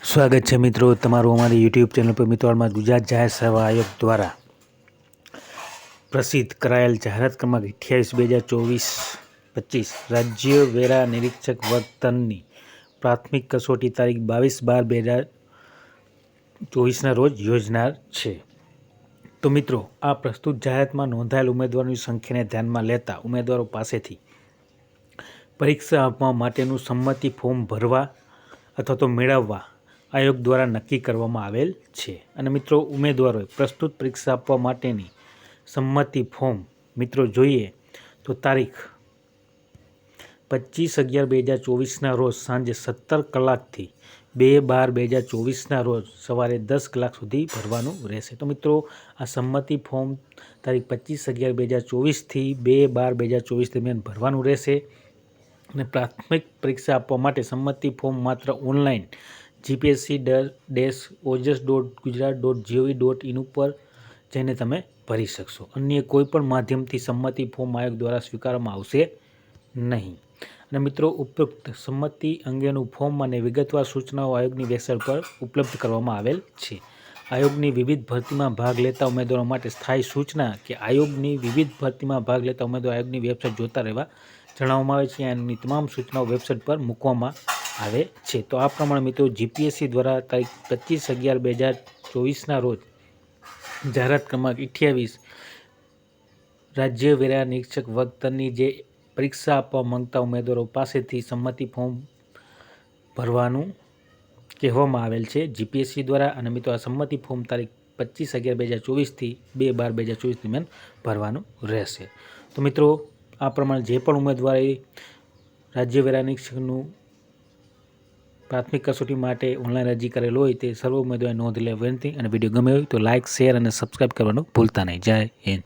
સ્વાગત છે મિત્રો તમારું અમારી યુટ્યુબ ચેનલ પર મિત્રોમાં ગુજરાત જાહેર સેવા આયોગ દ્વારા પ્રસિદ્ધ કરાયેલ જાહેરાત ક્રમાંક 28/2024 રાજ્ય વેરા નિરીક્ષક વર્તનની પ્રાથમિક કસોટી તારીખ 22/12/2024 રોજ યોજનાર છે। તો મિત્રો આ પ્રસ્તુત જાહેરાતમાં નોંધાયેલ ઉમેદવારોની સંખ્યાને ધ્યાનમાં લેતા ઉમેદવારો પાસેથી પરીક્ષા આપવા માટેનું સંમતિ ફોર્મ ભરવા અથવા તો મેળવવા આયોગ દ્વારા નક્કી કરવામાં આવેલ છે। અને મિત્રો ઉમેદવારોએ પ્રસ્તુત પરીક્ષા આપવા માટેની સંમતિ ફોર્મ મિત્રો જોઈએ તો તારીખ 25/11/2024 રોજ સાંજે 17 કલાકથી 2/12/2024 રોજ સવારે 10 કલાક સુધી ભરવાનું રહેશે। તો મિત્રો આ સંમતિ ફોર્મ તારીખ 25/11/2024 થી 2/12/2024 દરમિયાન ભરવાનું રહેશે। અને પ્રાથમિક પરીક્ષા આપવા માટે સંમતિ ફોર્મ માત્ર ઓનલાઈન gpsc-ojas.gujarat.gov.in ઉપર જઈને તમે ભરી શકશો। અન્ય કોઈપણ માધ્યમથી સંમતિ ફોર્મ આયોગ દ્વારા સ્વીકારવામાં આવશે નહીં। અને મિત્રો ઉપરોક્ત સંમતિ અંગેનું ફોર્મ અને વિગતવાર સૂચનાઓ આયોગની વેબસાઇટ પર ઉપલબ્ધ કરવામાં આવેલ છે। આયોગની વિવિધ ભરતીમાં ભાગ લેતા ઉમેદવારો માટે સ્થાયી સૂચના કે આયોગની વિવિધ ભરતીમાં ભાગ લેતા ઉમેદવારો આયોગની વેબસાઇટ જોતા રહેવા જણાવવામાં આવે છે। આની તમામ સૂચનાઓ વેબસાઇટ પર મૂકવામાં આવે છે। તો આ પ્રમાણે મિત્રો જીપીએસસી દ્વારા તારીખ 25/11/2024 રોજ જાહેરાત ક્રમાંક 28 રાજ્ય વેરા નિરીક્ષક વર્તનની જે પરીક્ષા આપવા માંગતા ઉમેદવારો પાસેથી સંમતિ ફોર્મ ભરવાનું કહેવામાં આવેલ છે જીપીએસસી દ્વારા। અને મિત્રો આ સંમતિ ફોર્મ તારીખ 25/11/2024 થી 2/12/2024 દરમિયાન ભરવાનું રહેશે। તો મિત્રો આ પ્રમાણે જે પણ ઉમેદવારે રાજ્ય વેરા નિરીક્ષકનું પ્રાથમિક કસોટી માટે ઓનલાઈન અરજી કરેલ હોય તે સર્વ ઉમેદવારે નોંધ લેવા વિનંતી। અને વિડીયો ગમે હોય તો લાઇક, શેર અને સબસ્ક્રાઈબ કરવાનું ભૂલતા નહીં। જય હિન્દ।